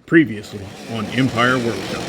Previously on Empire Workshop.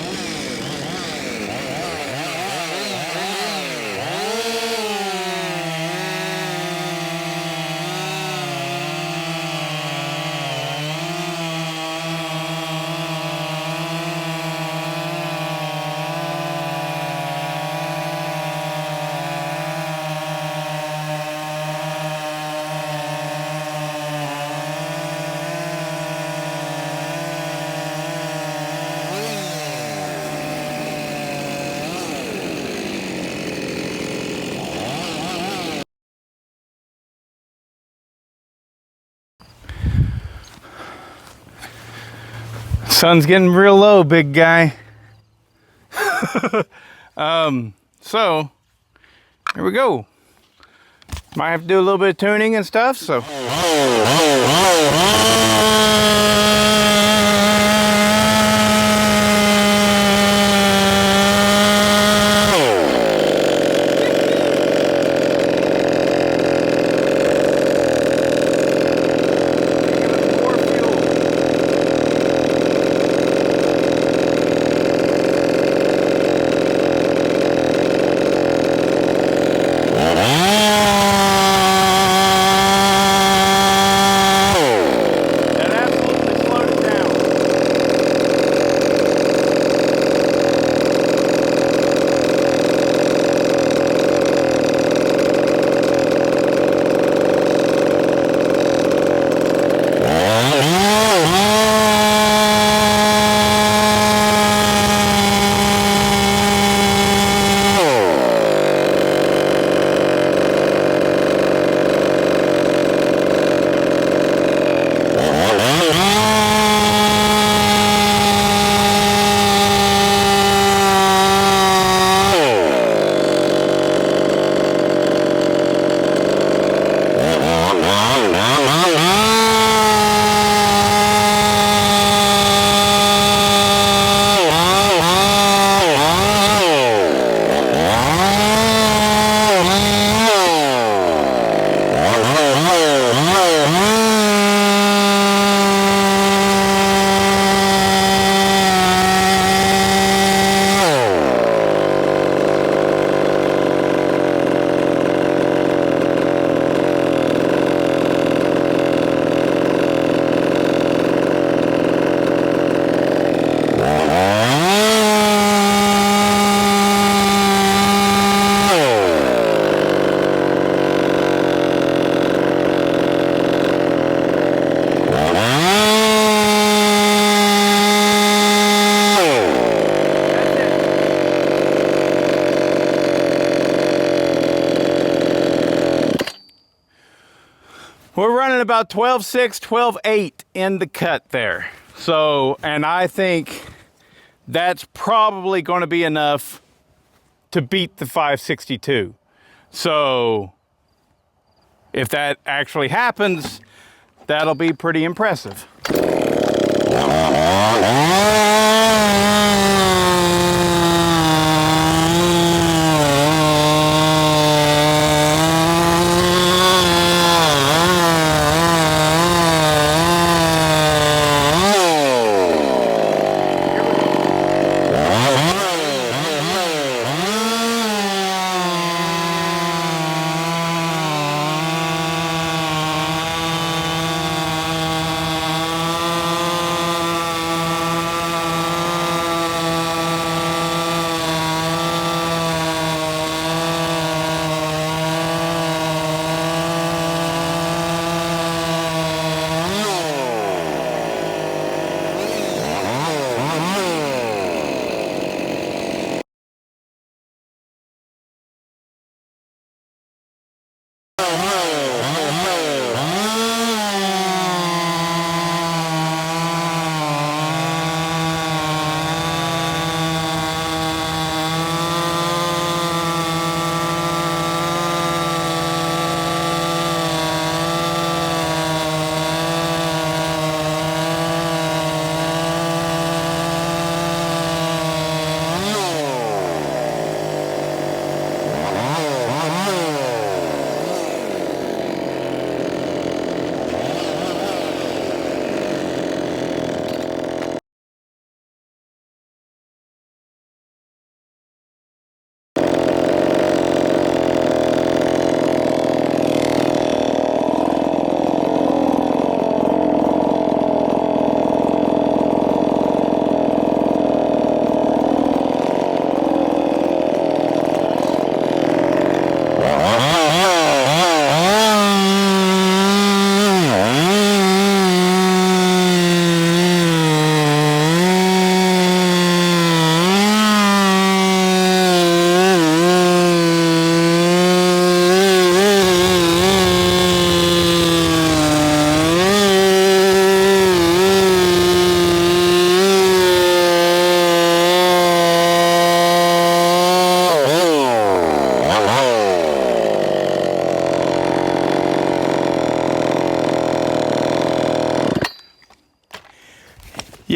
Sun's getting real low, big guy. So here we go. Might have to do a little bit of tuning and stuff, so. We're running about 12.6, 12.8 in the cut there. So, and I think that's probably going to be enough to beat the 562. So, if that actually happens, that'll be pretty impressive.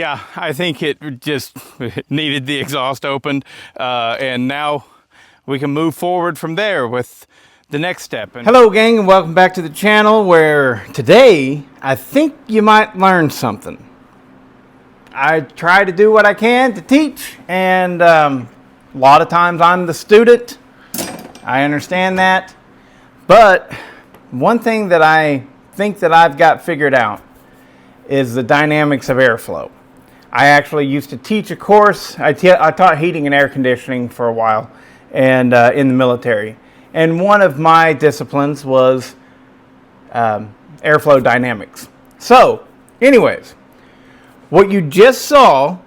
Yeah, I think it just needed the exhaust opened, and now we can move forward from there with the next step. Hello gang, and welcome back to the channel, where today I think you might learn something. I try to do what I can to teach, and a lot of times I'm the student. I understand that, but one thing that I think that I've got figured out is the dynamics of airflow. I actually used to teach a course. I taught heating and air conditioning for a while, and in the military. And one of my disciplines was airflow dynamics. So, anyways, what you just saw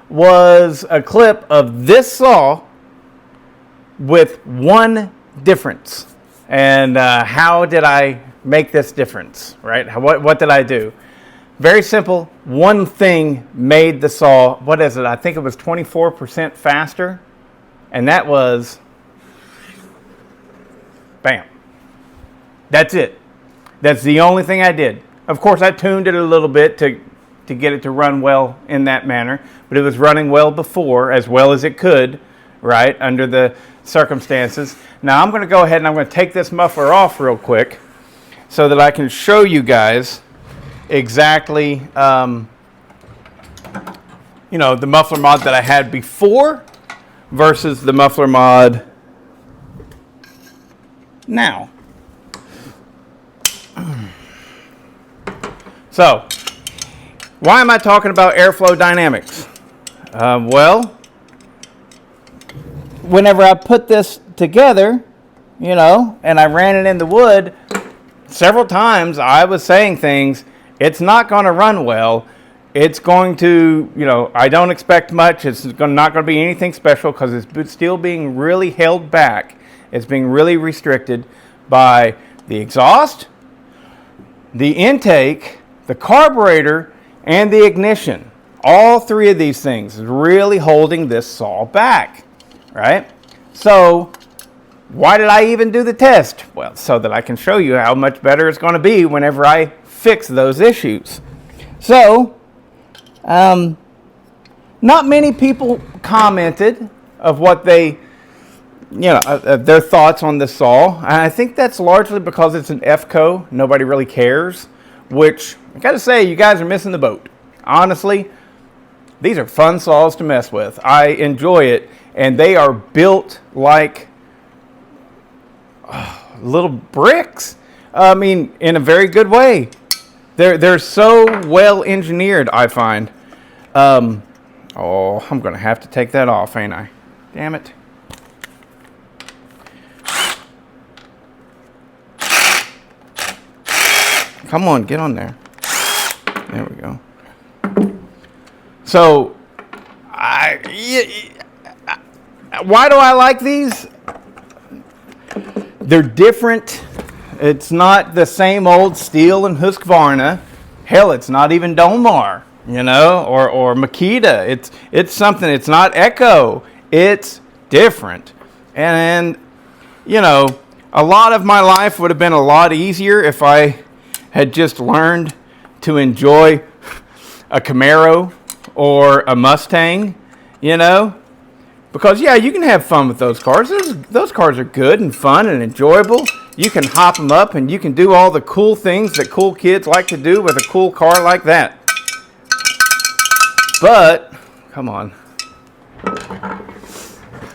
was a clip of this saw with one difference. And how did I make this difference, right? What did I do? Very simple. One thing made the saw, what is it? I think it was 24% faster. And that was, bam. That's it. That's the only thing I did. Of course, I tuned it a little bit to get it to run well in that manner. But it was running well before, as well as it could, right, under the circumstances. Now, I'm going to go ahead and I'm going to take this muffler off real quick so that I can show you guys exactly, the muffler mod that I had before versus the muffler mod now. So, why am I talking about airflow dynamics? Well, whenever I put this together, and I ran it in the wood, several times I was saying things, it's not going to run well. It's going to, I don't expect much. It's not going to be anything special because it's still being really held back. It's being really restricted by the exhaust, the intake, the carburetor, and the ignition. All three of these things is really holding this saw back, right? So, why did I even do the test? Well, so that I can show you how much better it's going to be whenever I fix those issues. So, not many people commented of what they, their thoughts on the saw. And I think that's largely because it's an Efco. Nobody really cares, which I got to say, you guys are missing the boat. Honestly, these are fun saws to mess with. I enjoy it, and they are built like little bricks. I mean, in a very good way. They're so well engineered, I find. I'm going to have to take that off, ain't I? Damn it. Come on, get on there. There we go. So, why do I like these? They're different. It's not the same old Steel and Husqvarna. Hell, it's not even Domar, or Makita. It's something. It's not Echo. It's different. And a lot of my life would have been a lot easier if I had just learned to enjoy a Camaro or a Mustang, Because, you can have fun with those cars. Those cars are good and fun and enjoyable. You can hop them up and you can do all the cool things that cool kids like to do with a cool car like that. But, come on.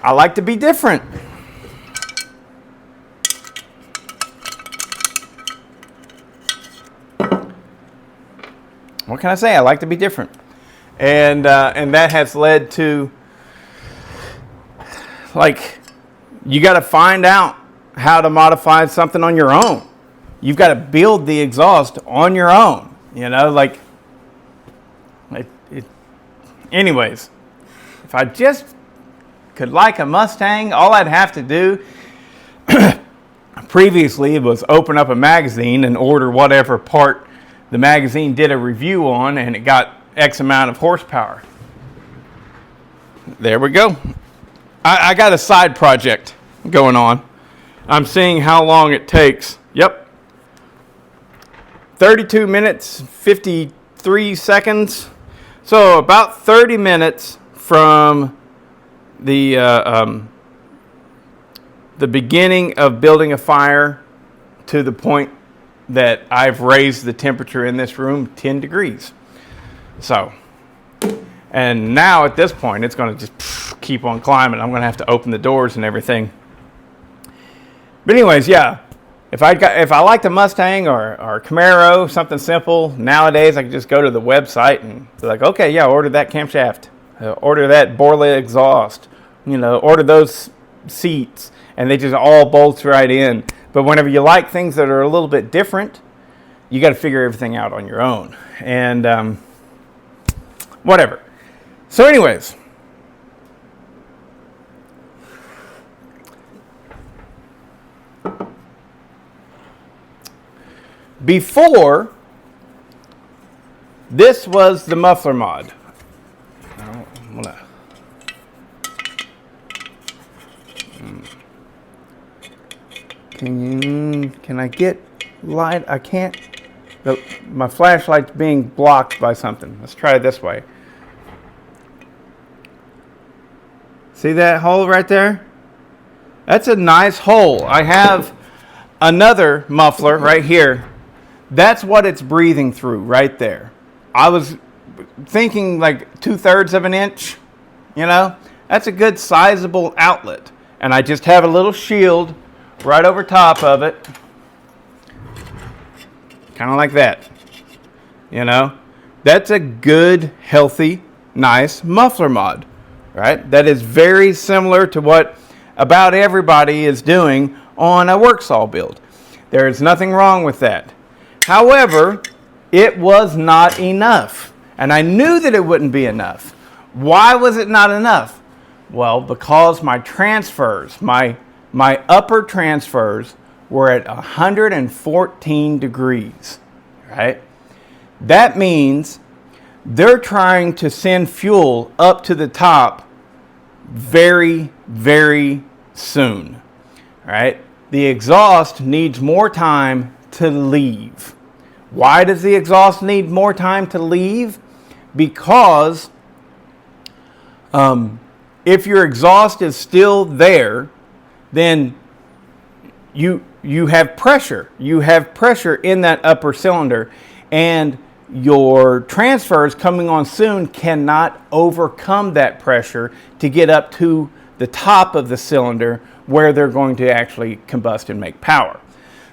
I like to be different. What can I say? I like to be different. And that has led to, you got to find out how to modify something on your own. You've got to build the exhaust on your own. Anyways, if I just could like a Mustang, all I'd have to do previously was open up a magazine and order whatever part the magazine did a review on, and it got X amount of horsepower. There we go. I got a side project going on. I'm seeing how long it takes. Yep. 32 minutes, 53 seconds. So about 30 minutes from the beginning of building a fire to the point that I've raised the temperature in this room 10 degrees. So, and now at this point, it's going to just keep on climbing. I'm going to have to open the doors and everything. But anyways, yeah, if I liked a Mustang or a Camaro, something simple, nowadays I can just go to the website and be like, okay, yeah, order that camshaft, order that Borla exhaust, order those seats, and they just all bolts right in. But whenever you like things that are a little bit different, you got to figure everything out on your own. And whatever. So anyways, before, this was the muffler mod. Can I get light? I can't. My flashlight's being blocked by something. Let's try it this way. See that hole right there? That's a nice hole. I have another muffler right here. That's what it's breathing through right there. I was thinking like 2/3 of an inch, That's a good sizable outlet. And I just have a little shield right over top of it. Kind of like that. That's a good, healthy, nice muffler mod, right? That is very similar to what about everybody is doing on a work saw build. There is nothing wrong with that. However, it was not enough. And I knew that it wouldn't be enough. Why was it not enough? Well, because my transfers, my upper transfers were at 114 degrees, right? That means they're trying to send fuel up to the top very, very soon, right? The exhaust needs more time to leave. Why does the exhaust need more time to leave? Because if your exhaust is still there, then you have pressure. You have pressure in that upper cylinder, and your transfers coming on soon cannot overcome that pressure to get up to the top of the cylinder where they're going to actually combust and make power.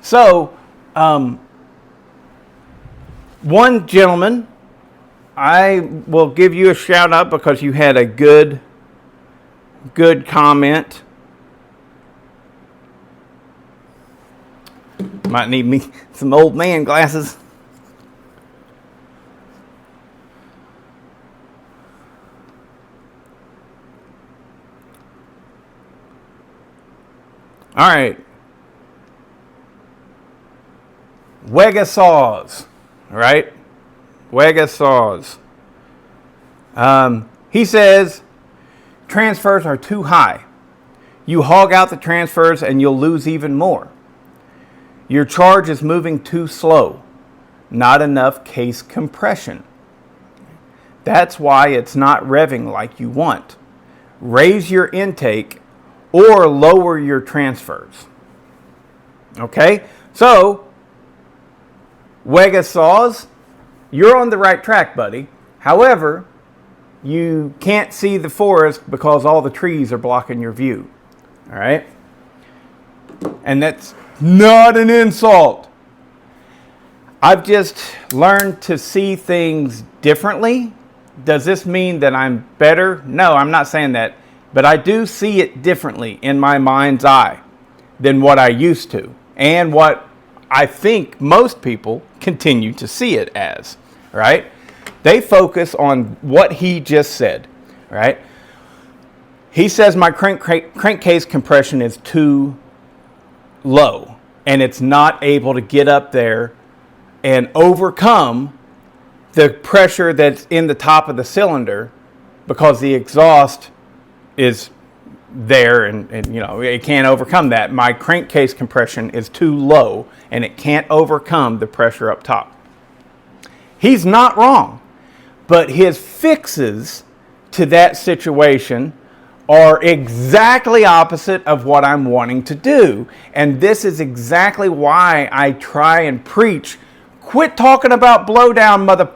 So, one gentleman, I will give you a shout out because you had a good comment. Might need me some old man glasses. All right. Wega saws, right? Wega saws. He says transfers are too high. You hog out the transfers and you'll lose even more. Your charge is moving too slow. Not enough case compression. That's why it's not revving like you want. Raise your intake or lower your transfers. Okay? So, Wega saws, you're on the right track, buddy. However, you can't see the forest because all the trees are blocking your view. All right? And that's not an insult. I've just learned to see things differently. Does this mean that I'm better? No, I'm not saying that. But I do see it differently in my mind's eye than what I used to. And what I think most people continue to see it as. Right? They focus on what he just said. Right? He says my crankcase compression is too low and it's not able to get up there and overcome the pressure that's in the top of the cylinder because the exhaust is there and it can't overcome that. My crankcase compression is too low and it can't overcome the pressure up top. He's not wrong, But his fixes to that situation are exactly opposite of what I'm wanting to do. And this is exactly why I try and preach, quit talking about blowdown, mother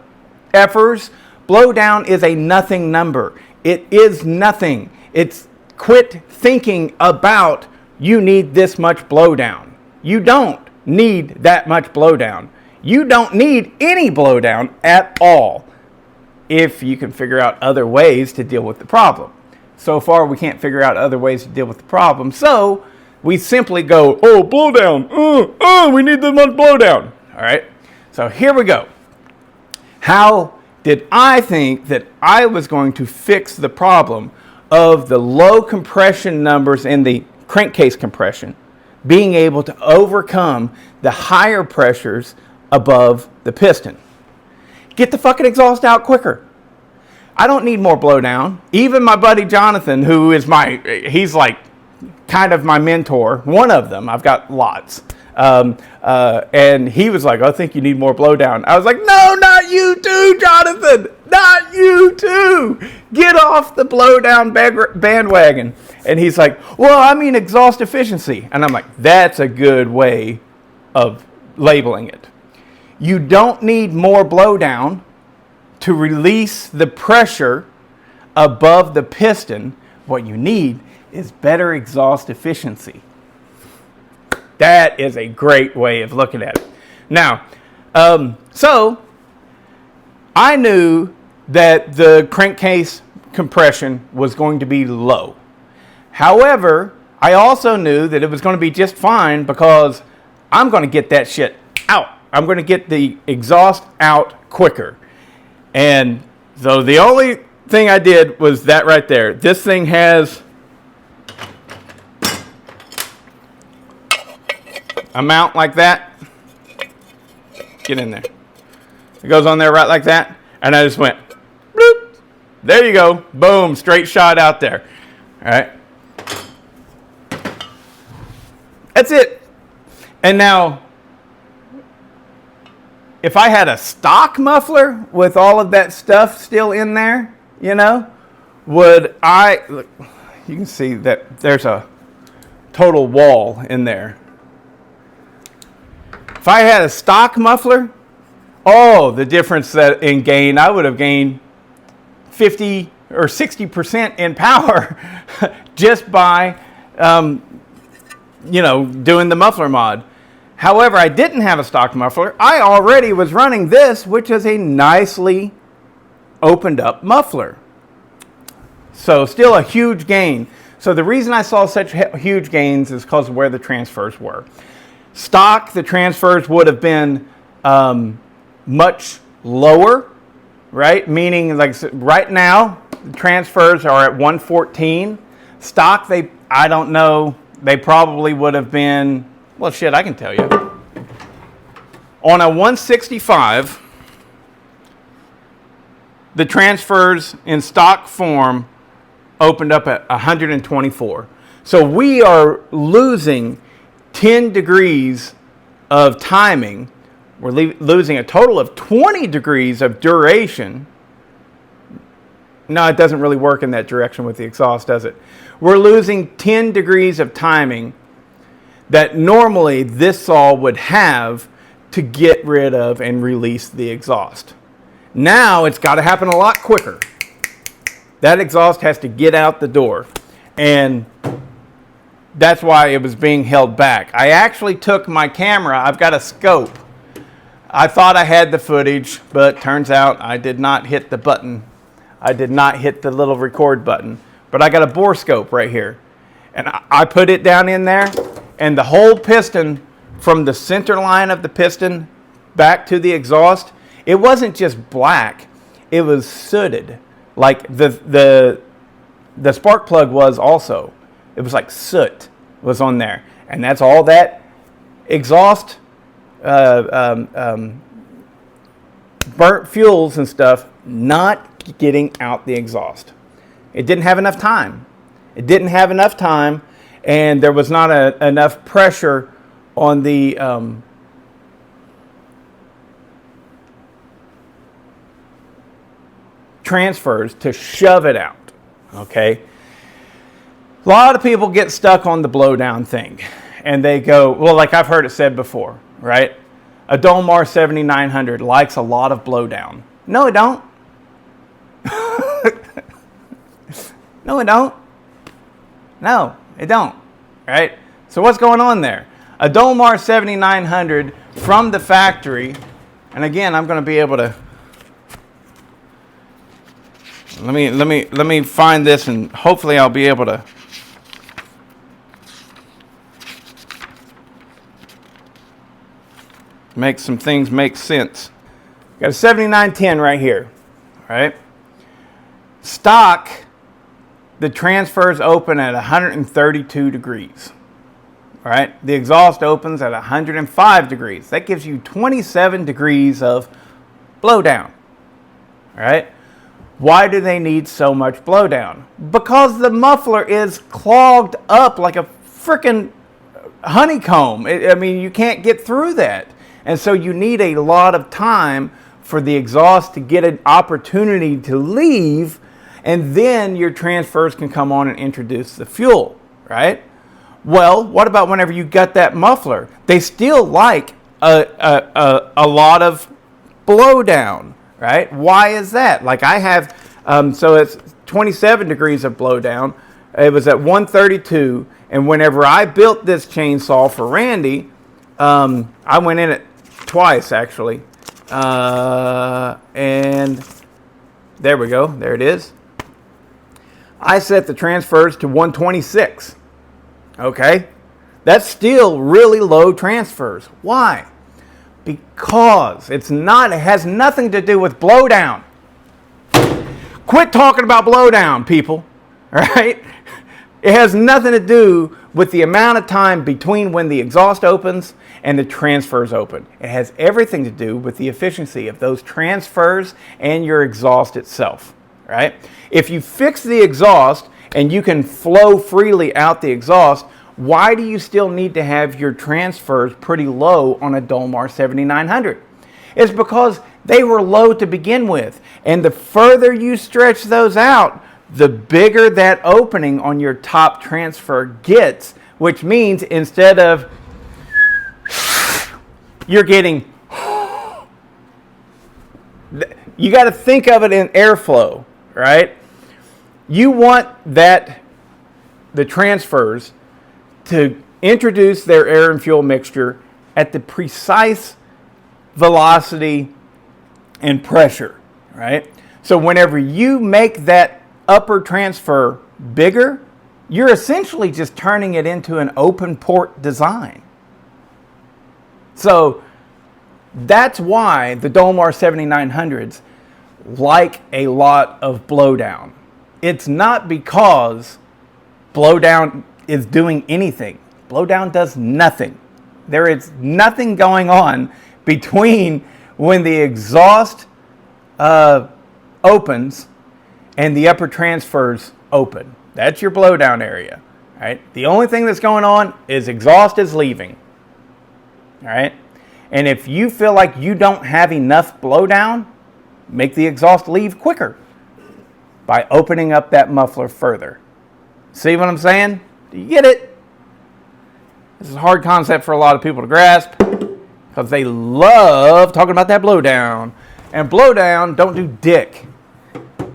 effers. Blowdown is a nothing number. It is nothing. It's quit thinking about you need this much blowdown. You don't need that much blowdown. You don't need any blowdown at all if you can figure out other ways to deal with the problem. So far, we can't figure out other ways to deal with the problem. So we simply go, oh, blowdown. We need this much blowdown. All right. So here we go. How did I think that I was going to fix the problem of the low compression numbers in the crankcase compression being able to overcome the higher pressures above the piston? Get the fucking exhaust out quicker. I don't need more blowdown. Even my buddy Jonathan, who is he's like kind of my mentor, one of them, I've got lots. And he was like, I think you need more blowdown. I was like, no, not you too, Jonathan. Not you too. Get off the blowdown bandwagon. And he's like, well, I mean exhaust efficiency. And I'm like, that's a good way of labeling it. You don't need more blowdown to release the pressure above the piston. What you need is better exhaust efficiency. That is a great way of looking at it. Now, so I knew that the crankcase compression was going to be low. However, I also knew that it was going to be just fine because I'm going to get that shit out. I'm going to get the exhaust out quicker. And so the only thing I did was that right there. This thing has a mount like that. Get in there. It goes on there right like that. And I just went, bloop. There you go. Boom. Straight shot out there. All right. That's it. And now, if I had a stock muffler with all of that stuff still in there, would I, look, you can see that there's a total wall in there. If I had a stock muffler, the difference that in gain, I would have gained 50 or 60% in power just by, doing the muffler mod. However, I didn't have a stock muffler. I already was running this, which is a nicely opened up muffler. So still a huge gain. So the reason I saw such huge gains is because of where the transfers were. Stock, the transfers would have been much lower, right? Meaning, like right now, the transfers are at 114. Stock, I don't know, they probably would have been, well, shit, I can tell you. On a 165, the transfers in stock form opened up at 124. So we are losing 10 degrees of timing. We're losing a total of 20 degrees of duration. No, it doesn't really work in that direction with the exhaust, does it? We're losing 10 degrees of timing that normally this saw would have to get rid of and release the exhaust. Now it's got to happen a lot quicker. That exhaust has to get out the door. And that's why it was being held back. I actually took my camera. I've got a scope. I thought I had the footage, but turns out I did not hit the button. I did not hit the little record button. But I got a bore scope right here. And I put it down in there, and the whole piston from the center line of the piston back to the exhaust, it wasn't just black. It was sooted. Like the spark plug was also. It was like soot was on there. And that's all that exhaust, burnt fuels and stuff, not getting out the exhaust. It didn't have enough time. It didn't have enough time, and there was not enough pressure on the transfers to shove it out, okay? A lot of people get stuck on the blowdown thing, and they go, well, like I've heard it said before, right? A Dolmar 7900 likes a lot of blowdown. No, it don't. No, it don't. No, it don't, right? So what's going on there? A Dolmar 7900 from the factory, and again, I'm going to be able to, let me find this, and hopefully I'll be able to make some things make sense. Got a 7910 right here, right? Stock, the transfers open at 132 degrees, right? The exhaust opens at 105 degrees. That gives you 27 degrees of blowdown, right? Why do they need so much blowdown? Because the muffler is clogged up like a freaking honeycomb. I mean, you can't get through that. And so you need a lot of time for the exhaust to get an opportunity to leave, and then your transfers can come on and introduce the fuel, right? Well, what about whenever you got that muffler? They still like a lot of blowdown, right? Why is that? Like I have, so it's 27 degrees of blowdown. It was at 132, and whenever I built this chainsaw for Randy, I went in it twice actually, and there we go. There it is. I set the transfers to 126. Okay, that's still really low transfers. Why? Because it has nothing to do with blowdown. Quit talking about blowdown, people. All right? It has nothing to do with the amount of time between when the exhaust opens and the transfers open. It has everything to do with the efficiency of those transfers and your exhaust itself, right? If you fix the exhaust and you can flow freely out the exhaust, why do you still need to have your transfers pretty low on a Dolmar 7900? It's because they were low to begin with, and the further you stretch those out, the bigger that opening on your top transfer gets, which means instead of you're getting, you got to think of it in airflow, right? You want the transfers to introduce their air and fuel mixture at the precise velocity and pressure, right? So whenever you make that upper transfer bigger, you're essentially just turning it into an open port design. So that's why the Dolmar 7900s like a lot of blowdown. It's not because blowdown is doing anything. Blowdown does nothing. There is nothing going on between when the exhaust opens and the upper transfers open. That's your blowdown area, right? The only thing that's going on is exhaust is leaving, all right? And if you feel like you don't have enough blowdown, make the exhaust leave quicker by opening up that muffler further. See what I'm saying? Do you get it? This is a hard concept for a lot of people to grasp because they love talking about that blowdown. And blowdown don't do dick.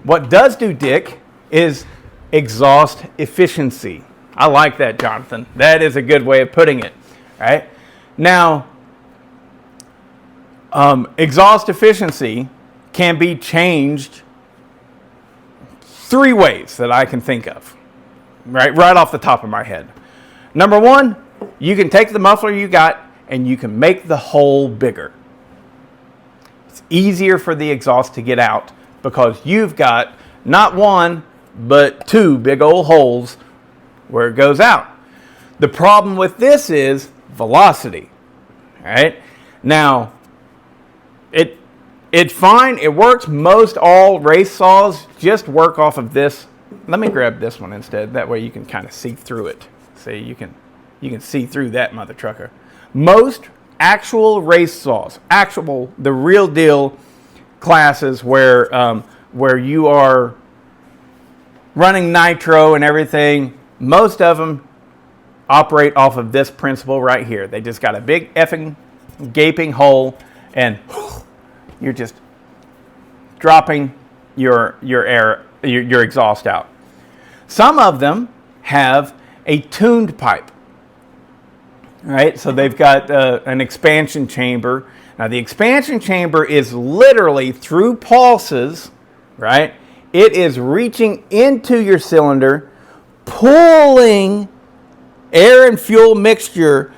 What does do dick is exhaust efficiency. I like that, Jonathan. That is a good way of putting it, right? Now, exhaust efficiency can be changed 3 ways that I can think of, right off the top of my head. Number one, you can take the muffler you got and you can make the hole bigger. It's easier for the exhaust to get out because you've got not one, but 2 big old holes where it goes out. The problem with this is velocity, right? Now, it's fine. It works. Most all race saws just work off of this. Let me grab this one instead. That way you can kind of see through it. See, you can see through that mother trucker. Most actual race saws, the real deal classes where where you are running nitro and everything, most of them operate off of this principle right here. They just got a big effing gaping hole, and you're just dropping your air, your exhaust out. Some of them have a tuned pipe, right? So they've got an expansion chamber. Now the expansion chamber is literally through pulses, right? It is reaching into your cylinder, pulling air and fuel mixture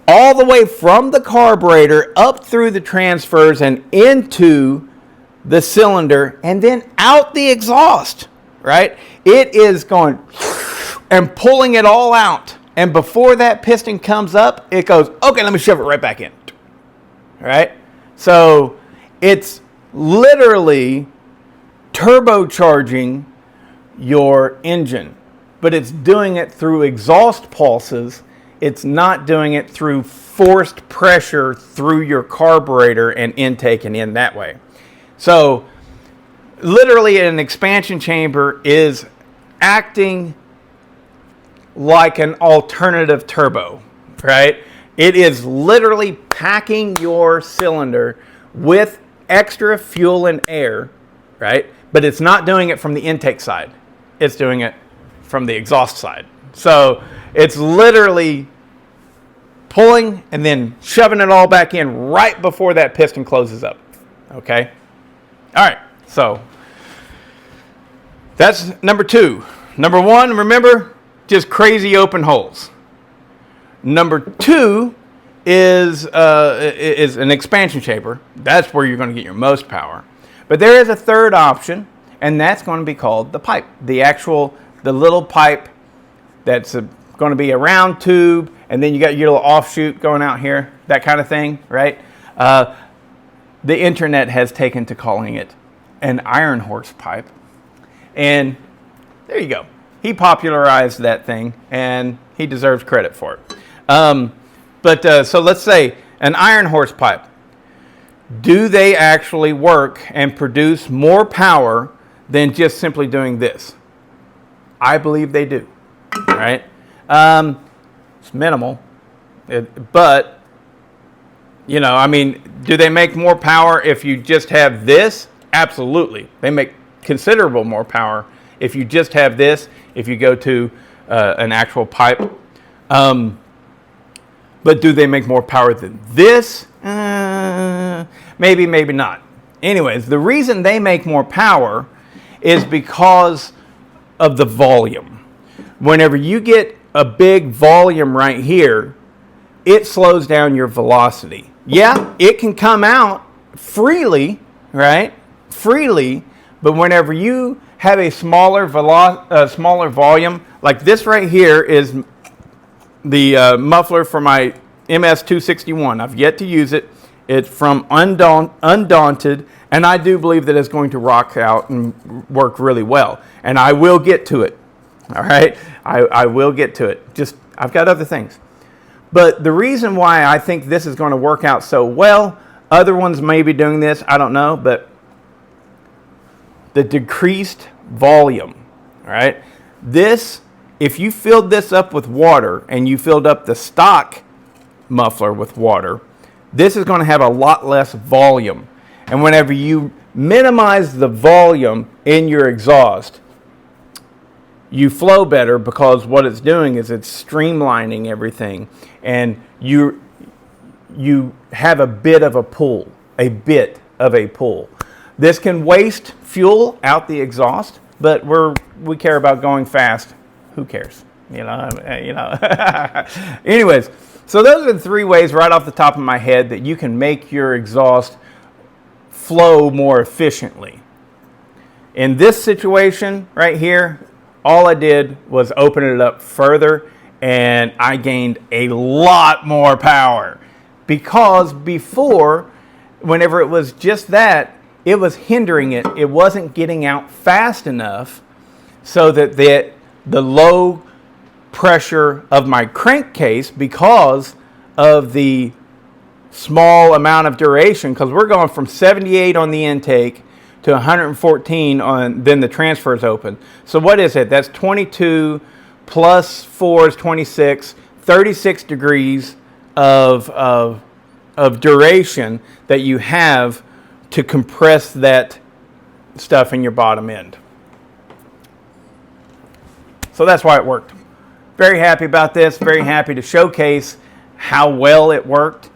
all the way from the carburetor up through the transfers and into the cylinder and then out the exhaust, right? It is going and pulling it all out. And before that piston comes up, it goes, okay, let me shove it right back in. Right? So it's literally turbocharging your engine, but it's doing it through exhaust pulses. It's not doing it through forced pressure through your carburetor and intake and in that way. So literally an expansion chamber is acting like an alternative turbo, right? It is literally packing your cylinder with extra fuel and air, right? But it's not doing it from the intake side. It's doing it from the exhaust side. So it's literally pulling and then shoving it all back in right before that piston closes up, okay? All right, so that's number two. Number one, remember, just crazy open holes. Number two is an expansion chamber. That's where you're going to get your most power. But there is a third option, and that's going to be called the pipe. The little pipe that's going to be a round tube, and then you got your little offshoot going out here, that kind of thing, right? The internet has taken to calling it an iron horse pipe. And there you go. He popularized that thing, and he deserves credit for it. So let's say an iron horse pipe. Do they actually work and produce more power than just simply doing this? I believe they do, right? It's minimal, but, you know, I mean, do they make more power if you just have this? Absolutely. They make considerable more power if you just have this, if you go to an actual pipe. But do they make more power than this? Maybe, maybe not. Anyways, the reason they make more power is because of the volume. Whenever you get a big volume right here, it slows down your velocity. Yeah, it can come out freely, right? Freely, but whenever you have a smaller volume, like this right here is the muffler for my MS-261. I've yet to use it. It's from Undaunted, and I do believe that it's going to rock out and work really well. And I will get to it, all right? I will get to it. Just, I've got other things. But the reason why I think this is going to work out so well, other ones may be doing this, I don't know, but the decreased volume, all right? This, if you filled this up with water and you filled up the stock muffler with water, this is going to have a lot less volume. And whenever you minimize the volume in your exhaust, you flow better, because what it's doing is it's streamlining everything, and you have a bit of a pull, This can waste fuel out the exhaust, but we care about going fast. Who cares? You know. Anyways, so those are the three ways right off the top of my head that you can make your exhaust flow more efficiently. In this situation right here, all I did was open it up further, and I gained a lot more power, because before, whenever it was just that, it was hindering it. It wasn't getting out fast enough so that the low pressure of my crankcase, because of the small amount of duration, because we're going from 78 on the intake to 114 then the transfer is open. So what is it? That's 22 plus 4 is 26, 36 degrees of duration that you have to compress that stuff in your bottom end. So that's why it worked. Very happy about this, very happy to showcase how well it worked,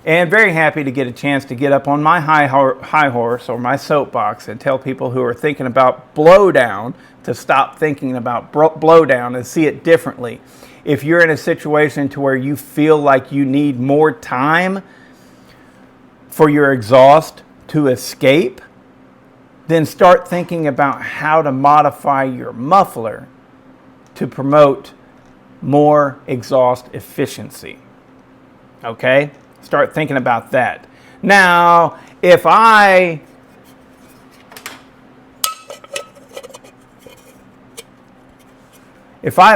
and very happy to get a chance to get up on my high horse or my soapbox and tell people who are thinking about blowdown to stop thinking about blowdown and see it differently. If you're in a situation to where you feel like you need more time for your exhaust to escape, then start thinking about how to modify your muffler to promote more exhaust efficiency. Okay? Start thinking about that. Now, if I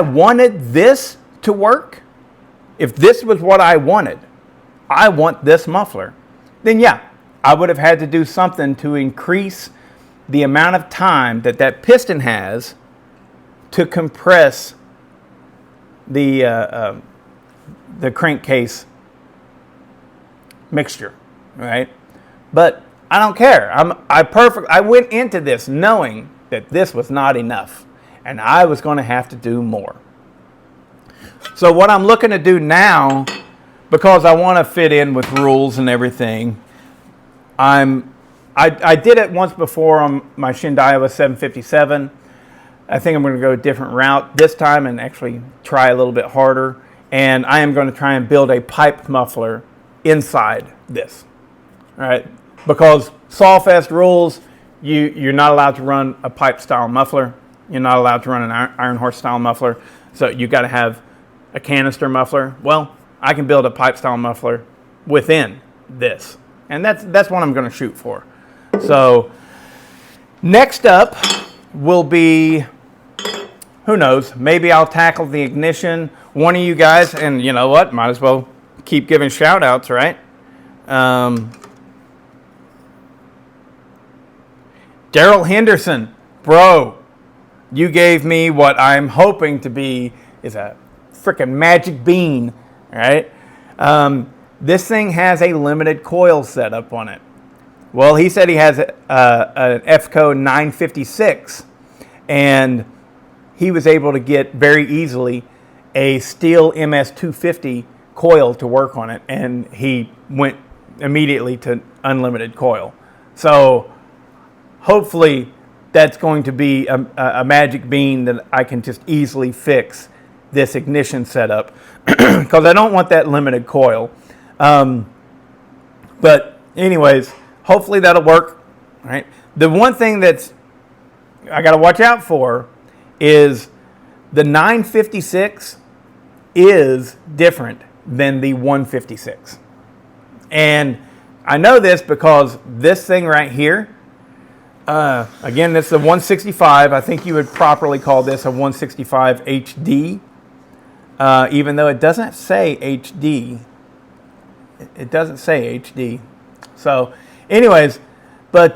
wanted this to work, if this was what I wanted, I want this muffler, then yeah, I would have had to do something to increase the amount of time that piston has to compress the crankcase mixture, right? But I don't care. I went into this knowing that this was not enough, and I was going to have to do more. So what I'm looking to do now, because I want to fit in with rules and everything, I did it once before on my Shindaiwa 757. I think I'm going to go a different route this time and actually try a little bit harder. And I am going to try and build a pipe muffler inside this. All right? Because Sawfest rules, you're not allowed to run a pipe style muffler. You're not allowed to run an iron horse style muffler. So you got to have a canister muffler. Well, I can build a pipe style muffler within this. And that's what I'm going to shoot for. So next up will be, who knows, maybe I'll tackle the ignition. One of you guys, and you know what, might as well keep giving shout outs, right? Daryl Henderson, bro, you gave me what I'm hoping to be is a freaking magic bean, right? This thing has a limited coil setup on it. Well, he said he has an Efco 956, and he was able to get very easily a steel MS250 coil to work on it, and he went immediately to unlimited coil. So hopefully that's going to be a magic bean that I can just easily fix this ignition setup, because I don't want that limited coil. But anyways, hopefully that'll work. All right. The one thing that's I got to watch out for is the 956 is different than the 156. And I know this because this thing right here, again, this is a 165. I think you would properly call this a 165 HD, even though it doesn't say HD. It doesn't say HD. So anyways, but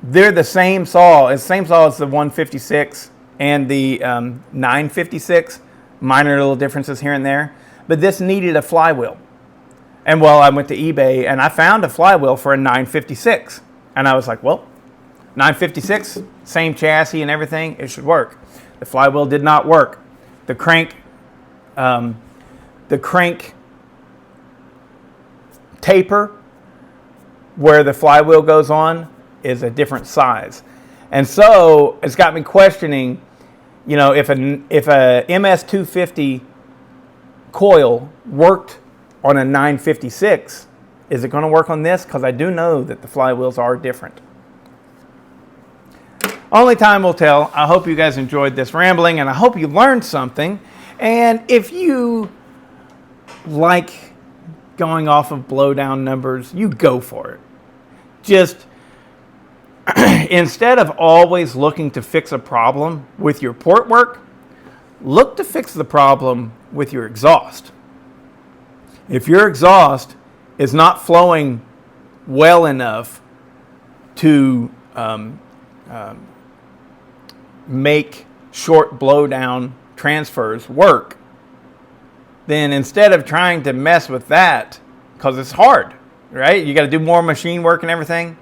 they're the same saw. It's the same saw as the 156 and the 956. Minor little differences here and there. But this needed a flywheel. And well, I went to eBay and I found a flywheel for a 956. And I was like, well, 956, same chassis and everything, it should work. The flywheel did not work. The crank taper where the flywheel goes on is a different size. And so it's got me questioning, you know, if a MS250 coil worked on a 956, is it going to work on this? Because I do know that the flywheels are different. Only time will tell. I hope you guys enjoyed this rambling, and I hope you learned something. And if you like going off of blowdown numbers, you go for it. Just instead of always looking to fix a problem with your port work, look to fix the problem with your exhaust. If your exhaust is not flowing well enough to make short blowdown transfers work, then instead of trying to mess with that, because it's hard, right? You got to do more machine work and everything.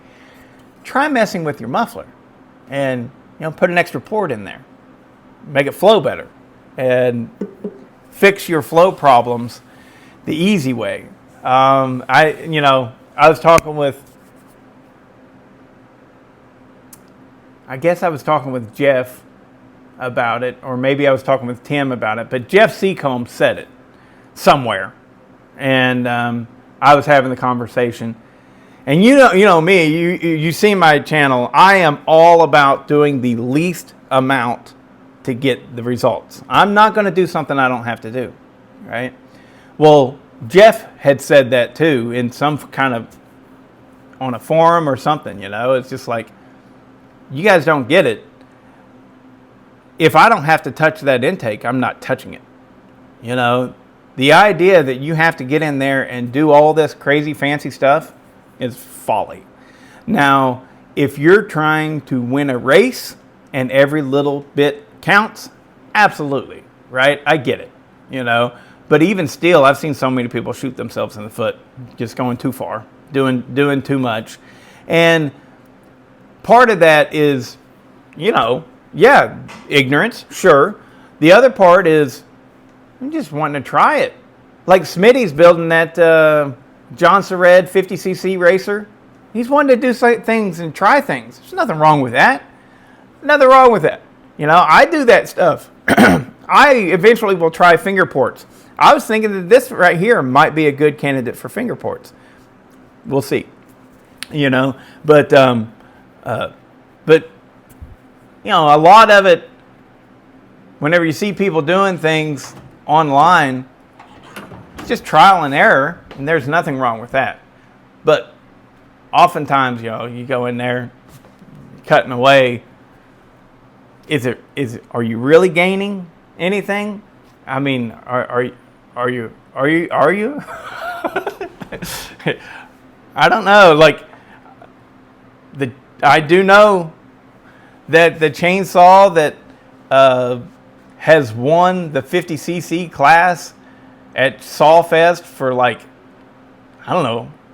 Try messing with your muffler, and put an extra port in there, make it flow better, and fix your flow problems the easy way. I was talking with. I guess I was talking with Jeff about it, or maybe I was talking with Tim about it, but Jeff Seacombe said it somewhere, and I was having the conversation. And you know me, you see my channel, I am all about doing the least amount to get the results. I'm not going to do something I don't have to do, right? Well, Jeff had said that too in some kind of, on a forum or something, it's just like, you guys don't get it. If I don't have to touch that intake, I'm not touching it. The idea that you have to get in there and do all this crazy fancy stuff is folly. Now, if you're trying to win a race and every little bit counts, absolutely, right? I get it, But even still, I've seen so many people shoot themselves in the foot, just going too far, doing too much. And part of that is, ignorance, sure. The other part is I'm just wanting to try it. Like Smitty's building that John Sered 50cc racer. He's wanting to do things and try things. There's nothing wrong with that. Nothing wrong with that. I do that stuff. I eventually will try finger ports. I was thinking that this right here might be a good candidate for finger ports. We'll see. But a lot of it, whenever you see people doing things online, it's just trial and error, and there's nothing wrong with that. But oftentimes, you go in there, cutting away. Are you really gaining anything? I mean, are you? I don't know. Like, I do know that the chainsaw that has won the 50cc class at Sawfest for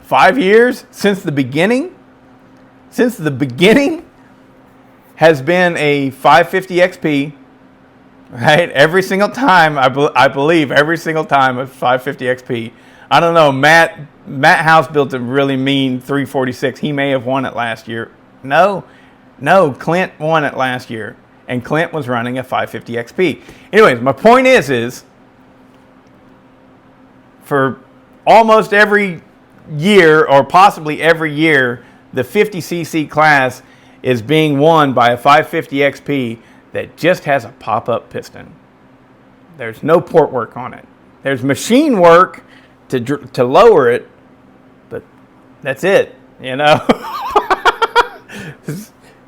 5 years since the beginning. Has been a 550 XP, right? Every single time, I believe, every single time a 550 XP. I don't know, Matt House built a really mean 346. He may have won it last year. No, Clint won it last year, and Clint was running a 550 XP. Anyways, my point is for almost every year, or possibly every year, the 50cc class is being won by a 550 XP that just has a pop-up piston. There's no port work on it. There's machine work to lower it, but that's it,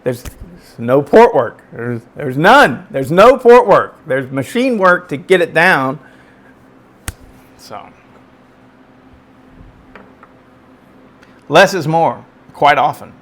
There's no port work. There's none. There's no port work. There's machine work to get it down. So, less is more, quite often.